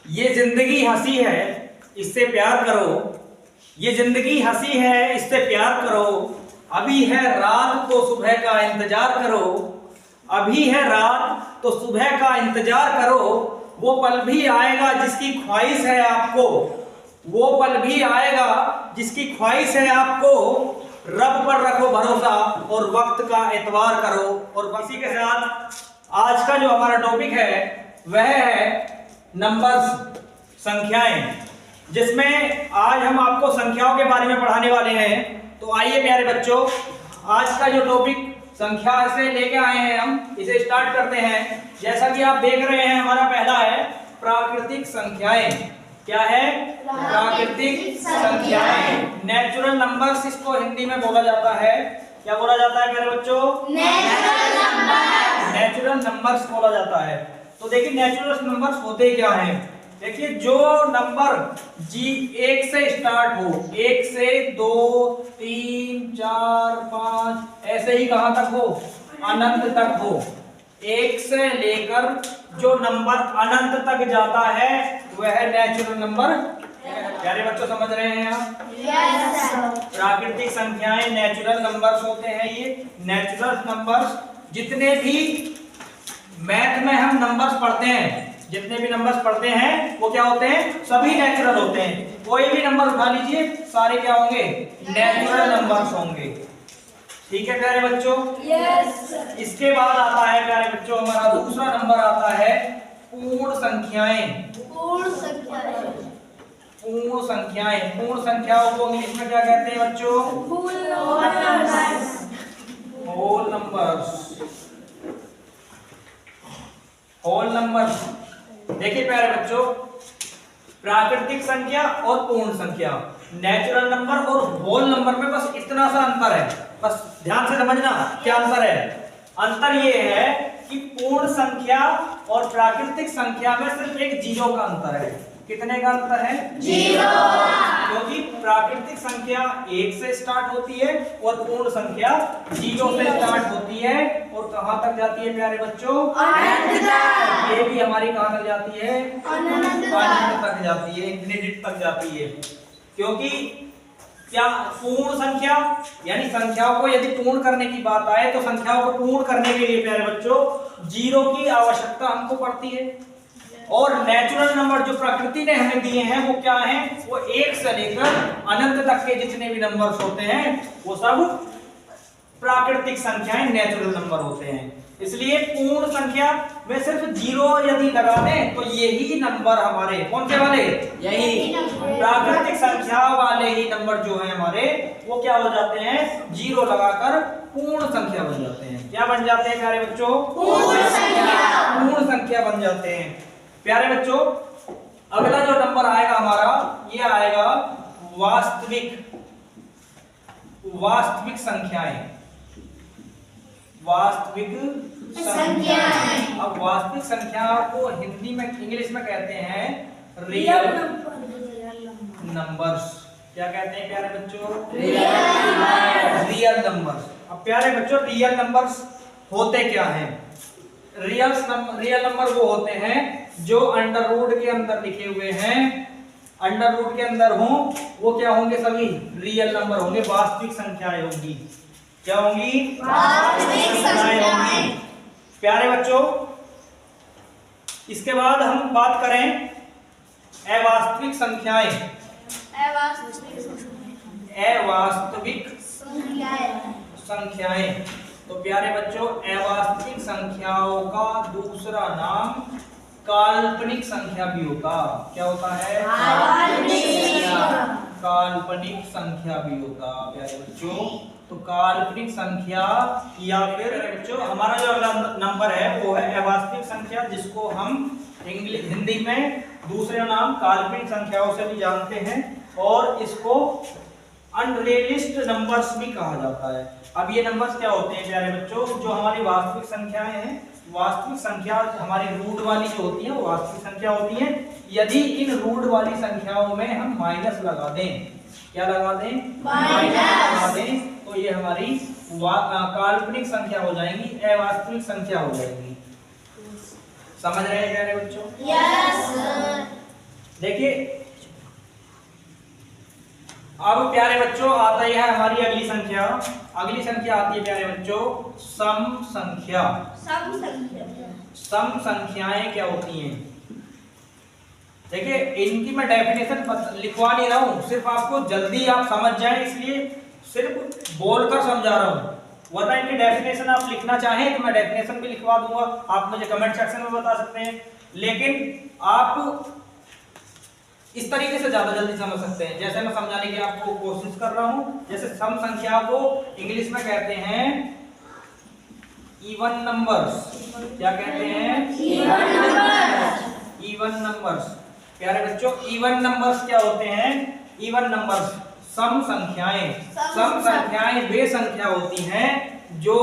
ये जिंदगी हंसी है इससे प्यार करो, ये जिंदगी हंसी है इससे प्यार करो, अभी है रात तो सुबह का इंतजार करो, अभी है रात तो सुबह का इंतजार करो, वो पल भी आएगा जिसकी ख्वाहिश है आपको, वो पल भी आएगा जिसकी ख्वाहिश है आपको, रब पर रखो भरोसा और वक्त का एतबार करो। और इसी के साथ आज का जो हमारा टॉपिक है वह है नंबर्स, संख्याएं, जिसमें आज हम आपको संख्याओं के बारे में पढ़ाने वाले हैं। तो आइए प्यारे बच्चों, आज का जो टॉपिक संख्या से लेके आए हैं हम इसे स्टार्ट करते हैं। जैसा कि आप देख रहे हैं हमारा पहला है प्राकृतिक संख्याएं। क्या है? प्राकृतिक संख्याएं, नेचुरल नंबर्स इसको हिंदी में बोला जाता है। क्या बोला जाता है प्यारे बच्चों? नेचुरल नंबर्स बोला जाता है। तो देखिए नेचुरल नंबर्स होते क्या हैं। देखिए जो नंबर जी 1 से स्टार्ट हो, 1 से 2 3 4 5 ऐसे ही कहां तक हो? अनंत तक हो। 1 से लेकर जो नंबर अनंत तक जाता है वह नेचुरल नंबर। प्यारे बच्चों समझ रहे हैं आप? यस। प्राकृतिक संख्याएं नेचुरल नंबर्स होते हैं। ये नेचुरल नंबर्स जितने भी मैथ में हम नंबर्स पढ़ते हैं, जितने भी नंबर्स पढ़ते हैं वो क्या होते हैं? सभी नेचुरल होते हैं। कोई भी नंबर उठा लीजिए, सारे क्या होंगे? नेचुरल नंबर्स होंगे। ठीक है प्यारे बच्चों? यस। इसके बाद आता है प्यारे बच्चों हमारा दूसरा नंबर आता है पूर्ण संख्याएं। पूर्ण संख्याएं, पूर्ण संख्याएं, पूर्ण संख्याओं को इंग्लिश में क्या कहते हैं बच्चों? Whole numbers, whole numbers. देखिए प्यारे बच्चों, प्राकृतिक संख्या और पूर्ण संख्या, नेचुरल नंबर और होल नंबर में बस इतना सा अंतर है। बस ध्यान से समझना क्या अंतर है। अंतर ये है कि पूर्ण संख्या और प्राकृतिक संख्या में सिर्फ एक जीरो का अंतर है। कितने का अंतर है? जीरो। क्योंकि प्राकृतिक संख्या 1 से स्टार्ट होती है और पूर्ण संख्या 0 से स्टार्ट होती है और कहां तक जाती है प्यारे बच्चों? अनंत तक। ये भी हमारी कहां तक जाती है? अनंत तक जाती है, इन्फिनिटी तक जाती है। क्योंकि क्या पूर्ण संख्या यानी संख्याओं को यदि पूर्ण करने की बात आए तो संख्याओं को पूर्ण करने के लिए प्यारे बच्चों 0 की आवश्यकता हमको पड़ती है। और नेचुरल नंबर जो प्रकृति ने हमें दिए हैं वो क्या हैं? वो 1 से लेकर अनंत तक के जितने भी नंबर्स होते हैं वो सब प्राकृतिक संख्याएं नेचुरल नंबर होते हैं। इसलिए पूर्ण संख्या में सिर्फ 0 यदि लगा दें तो यही नंबर हमारे कौन से वाले? यही प्राकृतिक संख्या वाले ही नंबर जो है हमारे वो क्या हो जाते हैं? 0 लगाकर पूर्ण संख्या बन जाते हैं। क्या बन जाते हैं प्यारे बच्चों? पूर्ण संख्या। पूर्ण संख्या बन जाते हैं। प्यारे बच्चों अगला जो नंबर आएगा हमारा ये आएगा वास्तविक, वास्तविक संख्याएं, वास्तविक संख्याएं। अब वास्तविक संख्या को हिंदी में इंग्लिश में कहते हैं रियल नंबर्स। क्या कहते हैं प्यारे बच्चों? Real numbers. अब प्यारे बच्चों रियल नंबर्स होते क्या हैं? रियल नंबर वो होते हैं जो अंडर रूट के अंदर लिखे हुए हैं, अंडर रूट के अंदर हों वो क्या होंगे? सभी रियल नंबर होंगे, वास्तविक संख्याएं होंगी। क्या होंगी? वास्तविक संख्याएं होंगी। प्यारे बच्चों इसके बाद हम बात करें अवास्तविक संख्याएं। अवास्तविक संख्याएं। तो प्यारे बच्चों अवास्तविक संख्याओं का दूसरा नाम काल्पनिक संख्या भी होता। क्या होता है? काल्पनिक संख्या भी होता प्यारे बच्चों। तो काल्पनिक संख्या या फिर बच्चों हमारा जो अगला नंबर है वो है अवास्तविक संख्या, जिसको हम हिंदी में दूसरे नाम काल्पनिक संख्याओं से भी जानते हैं और इसको अनरियलिस्ट नंबर्स भी कहा जाता है। अब ये नंबर्स क्या होते हैं प्यारे बच्चों? जो हमारी वास्तविक संख्याएं हैं, वास्तविक संख्या हमारी रूट वाली जो होती है वो वास्तविक संख्या होती है। यदि इन रूट वाली संख्याओं में हम माइनस लगा दें, क्या लगा दें? माइनस लगा दें, तो ये हमारी काल्पनिक संख्या हो जाएंगी, अवास्तविक संख्या हो जाएंगी। समझ रहे हैं प्यारे बच्चों? यस। देखिए अब प्यारे बच्चों आता है हमारी अगली संख्या। अगली संख्या आती है प्यारे बच्चों सम संख्या। सम संख्याएं क्या होती हैं? देखिए इनकी मैं डेफिनेशन लिखवा नहीं रहा हूं, सिर्फ आपको जल्दी आप समझ जाएं इसलिए सिर्फ बोलकर समझा रहा हूं, वरना इनकी डेफिनेशन आप लिखना चाहें तो मैं डेफिनेशन भी लिखवा दूंगा, आप मुझे कमेंट सेक्शन में बता सकते हैं। लेकिन आप इस तरीके से ज्यादा जल्दी समझ सकते हैं, जैसे मैं समझाने की आपको कोशिश कर रहा हूं। जैसे सम संख्या को इंग्लिश में कहते हैं इवन नंबर्स। क्या कहते हैं? Even numbers. Even numbers. प्यारे बच्चों इवन नंबर्स क्या होते हैं? इवन नंबर्स सम संख्याएं। सम संख्याएं वे संख्या होती हैं जो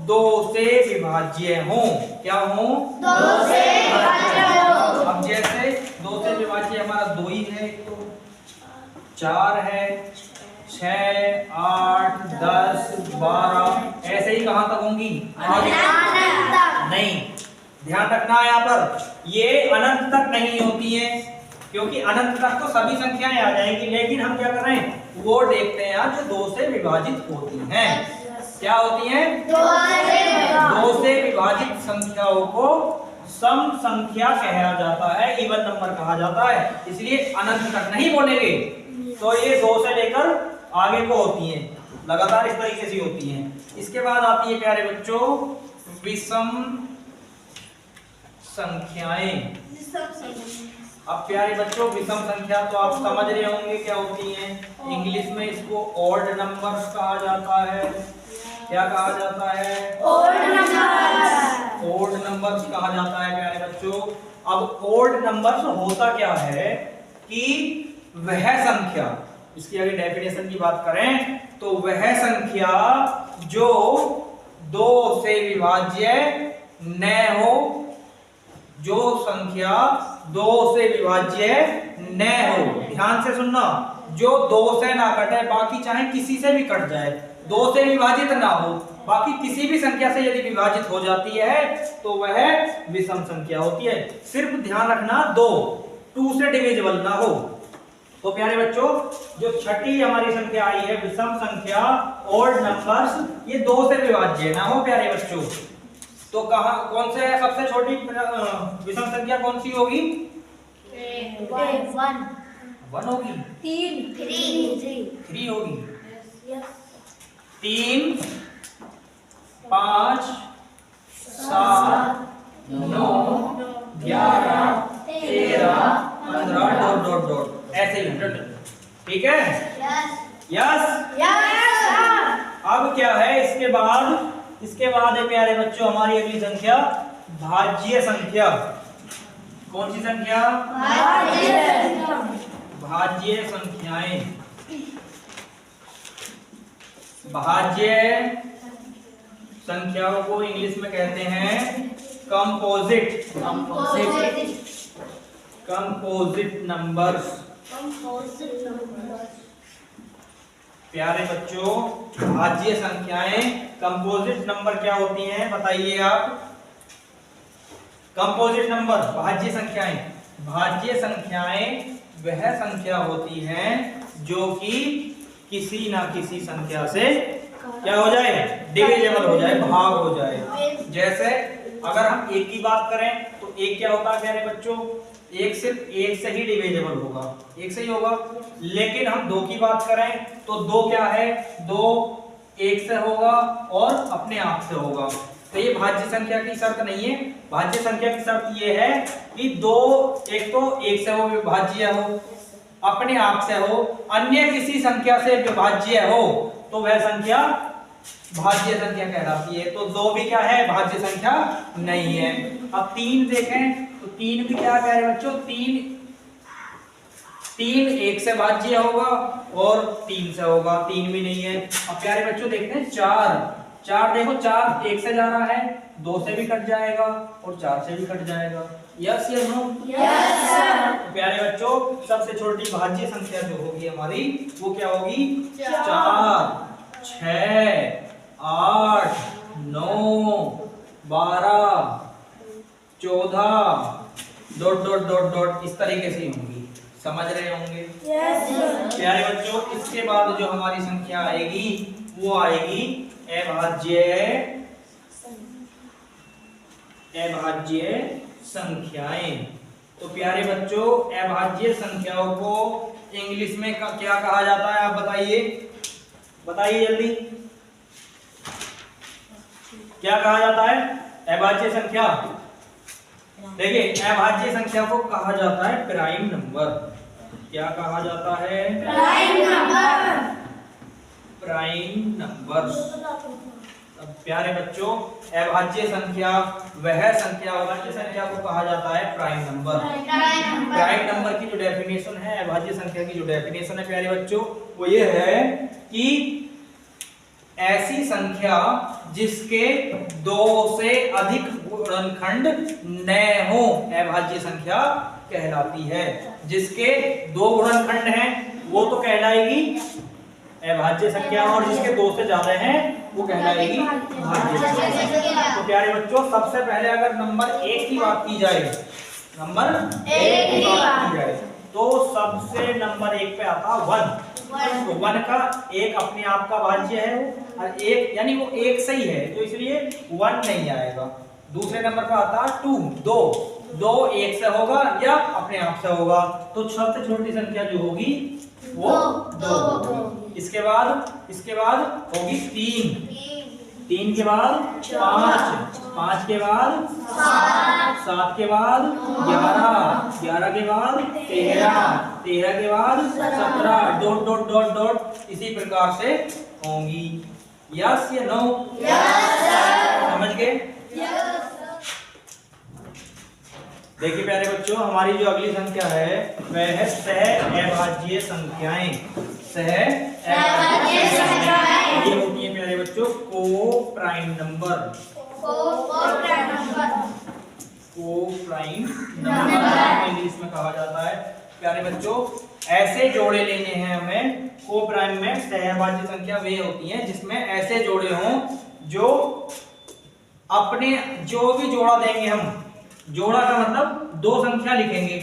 2 से विभाज्य हों। क्या हों? 2 से विभाज्य हो। अब जैसे 2 से विभाज्य हमारा 2 ही है, तो 4 है, 6, 8, 10, 12 ऐसे ही कहां तक होंगी? नहीं, ध्यान रखना है यहाँ पर, ये अनंत तक नहीं होती है, क्योंकि अनंत तक तो सभी संख्याएं आ जाएंगी, लेकिन हम क्या कर रहे हैं वो देखते हैं जो 2 से विभाजित होती हैं। क्या होती हैं? 2 से विभाजित संख्याओं को सम संख्या कहा जाता है, इवन नंबर कहा जाता है। इसलिए अनंत तक नहीं बोलेंगे, तो ये 2 से लेकर आगे को होती हैं, लगातार इस तरीके से होती हैं। इसके बाद आती है प्यारे बच्चों विषम संख्याएं। अब प्यारे बच्चों विषम संख्या तो आप समझ रहे होंगे क्या होती हैं। इंग्लिश में इसको ऑड नंबर्स कहा जाता है। क्या कहा जाता है? Odd numbers. ऑड नंबर्स कहा जाता है प्यारे बच्चों। अब ऑड नंबर्स होता क्या है कि वह संख्या, इसकी अगर डेफिनेशन की बात करें तो वह संख्या जो 2 से विभाज्य न हो, जो संख्या 2 से विभाज्य न हो, ध्यान से सुनना, जो 2 से ना कटे, बाकी चाहे किसी से भी कट जाए, 2 से विभाजित ना हो, बाकी किसी भी संख्या से यदि विभाजित हो जाती है तो वह विषम संख्या होती है। सिर्फ ध्यान रखना 2 से डिविजिबल ना हो। तो प्यारे बच्चों जो छठी हमारी संख्या आई है विषम संख्या ऑड नंबर्स, ये 2 से विभाज्य ना हो प्यारे बच्चों। तो कहां कौन से है सबसे छोटी विषम संख्या कौन सी होगी? 1 होगी? 3 होगी? 3, 5, 7, 9, 11, 13, 15 ... ऐसे ही। ठीक है? यस। अब क्या है इसके बाद है प्यारे बच्चों हमारी अगली संख्या भाज्य संख्या। कौन सी संख्या? भाज्य संख्याएं। भाज्य संख्याओं को इंग्लिश में कहते हैं कंपोजिट नंबर्स। प्यारे बच्चों भाज्य संख्याएं कंपोजिट नंबर क्या होती हैं बताइए आप? कंपोजिट नंबर भाज्य संख्याएं वह संख्या होती हैं जो कि किसी ना किसी संख्या से क्या हो जाए? डिविजिबल हो जाए, भाग हो जाए। जैसे अगर हम 1 की बात करें तो 1 क्या होता है प्यारे बच्चों? 1 सिर्फ 1 से ही डिविजिबल होगा, 1 से ही होगा। लेकिन हम 2 की बात करें तो 2 क्या है? 2 1 से होगा और अपने आप से होगा। तो ये भाज्य संख्या की शर्त नहीं है। भाज्य संख्या की शर्त ये है कि 2 एक तो 1 से हो विभाज्य हो, अपने आप से हो, अन्य किसी संख्या से विभाज्य हो, तो वह संख्या भाज्य संख्या कहलाती है। तो 2 भी क्या है? भाज्य संख्या नहीं है। अब 3 देखें तो 3 भी क्या है प्यारे बच्चों? 3 1 से भाज्य होगा और 3 से होगा, 3 भी नहीं है। अब प्यारे बच्चों देखते हैं 4 देखो 4 1 से जा रहा है, 2 से भी कट जाएगा और 4 से भी कट जाएगा। यस या नो? Yes sir. प्यारे बच्चों सबसे छोटी भाज्य संख्या जो होगी हमारी वो क्या होगी? 4, 6, 8, 9, 12, 14, डॉट डॉट डॉट डॉट इस तरीके से होंगी। समझ रहे होंगे? प्यारे बच्चों, इसके बाद जो हमारी संख्या आएगी वो आएगी अभाज्य संख्याएं। तो प्यारे बच्चों, अभाज्य संख्याओं को इंग्लिश में क्या कहा जाता है? आप बताइए, बताइए जल्दी, क्या कहा जाता है अभाज्य संख्या? देखिए, अभाज्य संख्या को कहा जाता है प्राइम नंबर। क्या कहा जाता है? Prime number. Prime number. अब प्यारे बच्चों, अभाज्य संख्या वह संख्या, अभाज्य संख्या को कहा जाता है प्राइम नंबर। प्राइम नंबर की जो डेफिनेशन है, अभाज्य संख्या की जो डेफिनेशन है प्यारे बच्चों, वो ये है कि ऐसी संख्या जिसके दो से अधिक गुणनखंड न हो अभाज्य संख्या कहलाती है। जिसके दो गुणनखंड हैं वो तो कहलाएगी अभाज्य संख्या, और जिसके दो से ज्यादा हैं वो कहलाएगी भाज्य संख्या। तो प्यारे बच्चों, सबसे पहले अगर नंबर 1 की बात की जाए, नंबर 1 की बात की जाए, तो सबसे नंबर 1 पे आता 1। तो 1 का एक अपने आप का भाज्य है, और एक यानी वो एक सही है, तो इसलिए 1 नहीं आएगा। दूसरे नंबर पर आता 2, 2 1 से होगा या अपने आप से होगा, तो सबसे छोटी संख्या जो होगी वो 2 होगी। इसके बाद होगी 3 के बाद 5 के बाद 7 के बाद 11 के बाद 13 के बाद 17 डॉट डॉट डॉट डॉट इसी प्रकार से होंगी। यस या नो? समझ गए? देखिए प्यारे बच्चों, हमारी जो अगली संख्या है वह है सह अभाज्य संख्याएं। सह अभाज्य संख्याएं ये होती है प्यारे बच्चों को प्राइम नंबर। को प्राइम नंबर इंग्लिश में कहा जाता है। प्यारे बच्चों, ऐसे जोड़े लेने हैं हमें। को प्राइम में सहअभाज्य संख्या वे होती हैं जिसमें ऐसे जोड़े हों जो अपने जो भी जोड़ा देंगे हम, जोड़ा का मतलब दो संख्या लिखेंगे,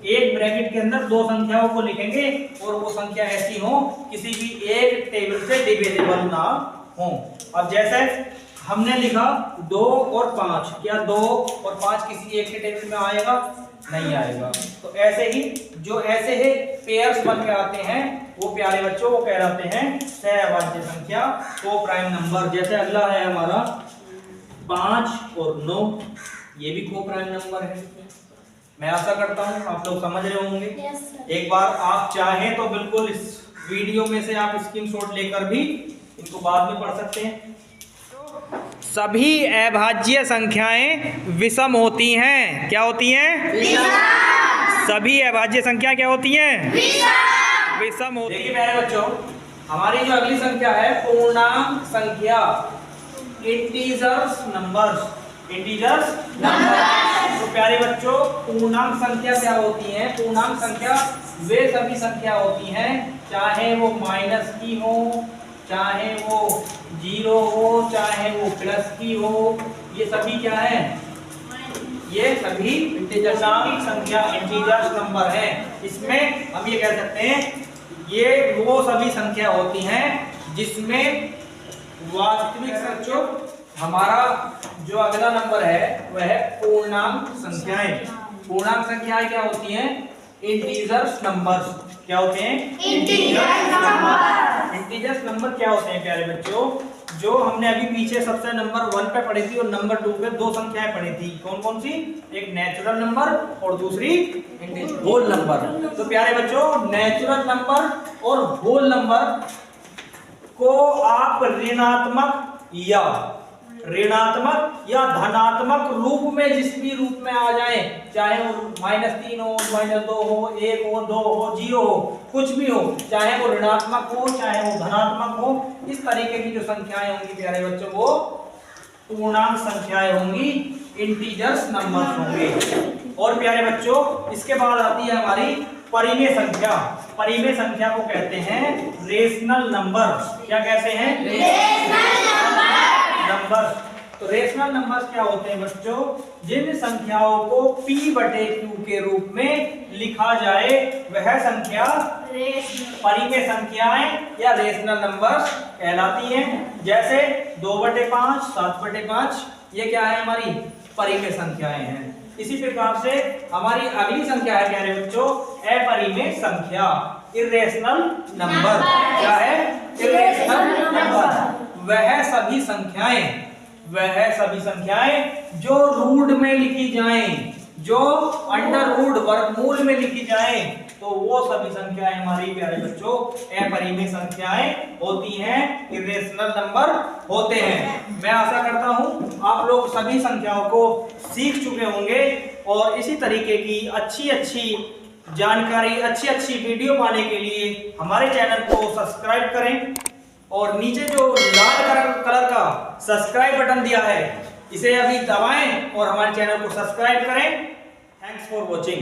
एक ब्रैकेट के अंदर दो संख्याओं को लिखेंगे और वो संख्या ऐसी हो किसी भी एक टेबल से डिविजिबल ना हो। अब जैसे हमने लिखा 2 और 5, क्या 2 और 5 किसी एक के टेबल में आएगा? नहीं आएगा। तो ऐसे ही जो ऐसे ही पेयर्स बन के आते हैं वो प्यारे बच्चों वो कहलाते हैं सहअभाज्य संख्या, को प्राइम नंबर। जैसे अगला है हमारा 5 और 9, ये भी को प्राइम नंबर है। मैं आशा करता हूँ आप लोग समझ रहे होंगे। एक बार आप चाहें तो बिल्कुल इस वीडियो में से आप स्क्रीनशॉट लेकर भी इनको बाद में पढ़ सकते हैं। सभी अभाज्य संख्याएं विषम होती हैं। क्या होती हैं? विषम। सभी अभाज्य संख्या क्या होती हैं? विषम होती हैं। देखिए प्यारे बच्चों, हमारी जो अगली संख्या है पूर्णांक संख्या, इंटीजर्स नंबर्स। Integers numbers. तो प्यारे बच्चों, पूर्णांक संख्या क्या होती है? पूर्णांक संख्या वे सभी संख्या होती हैं, चाहे वो माइनस की हो, चाहे वो 0 हो, चाहे वो प्लस की हो, ये सभी क्या है? ये सभी इंटीजर्स संख्या, इंटीजर्स नंबर है। इसमें हम ये कह सकते हैं ये वो सभी संख्या होती हैं जिसमें वास्तविक संख्या। हमारा जो अगला नंबर है वह है पूर्णांक संख्याएं। पूर्णांक संख्याएं क्या होती हैं? Integers numbers. क्या होते हैं? Integers number. इंटीजर्स नंबर क्या होते हैं प्यारे बच्चों? जो हमने अभी पीछे सबसे नंबर 1 पे पढ़ी थी और नंबर 2 पे दो संख्याएं पढ़ी थी। कौन कौन सी? एक नेचुरल नंबर और दूसरी होल नंबर। तो प्यारे बच्चों, नेचुरल नंबर और होल नंबर को आप ऋणात्मक या धनात्मक रूप में जिस भी रूप में आ जाए, चाहे वो -3 हो, -2 हो, 1 हो, 2 हो, 0 हो, कुछ भी हो, चाहे वो ऋणात्मक हो चाहे वो धनात्मक हो, इस तरीके की जो संख्याएं होंगी प्यारे बच्चों वो पूर्णांक संख्याएं होंगी, इंटीजर्स नंबर्स होंगे। और प्यारे बच्चों, इसके बाद आती है हमारी परिमेय संख्या। परिमेय संख्या को कहते हैं रेशनल नंबर। क्या कहते हैं? Rational number. तो रेशनल नंबर्स क्या होते हैं बच्चों? जिन संख्याओं को p बटे q के रूप में लिखा जाए वह संख्या परिमेय संख्याएं या रेशनल नंबर्स कहलाती हैं। जैसे 2/5, 7/5 ये क्या है? हमारी परिमेय संख्याएं हैं। इसी प्रकार से हमारी अगली संख्या है, कह रहे बच्चों, अपरिमेय संख्या, इर्रेशनल नंबर। क्या है? Irrational number. वह सभी संख्याएं जो रूट में लिखी जाएं, जो अंडर रूट वर्गमूल में लिखी जाएं, तो वो सभी संख्याएं हमारी प्यारे बच्चों अपरिमेय संख्याएं होती हैं, इर्रेशनल नंबर होते हैं। मैं आशा करता हूं आप लोग सभी संख्याओं को सीख चुके होंगे और इसी तरीके की अच्छी जानकारी, अच्छी वीडियो पाने के लिए हमारे चैनल को सब्सक्राइब करें और नीचे जो लाल कलर का सब्सक्राइब बटन दिया है इसे अभी दबाएं और हमारे चैनल को सब्सक्राइब करें। Thanks for watching.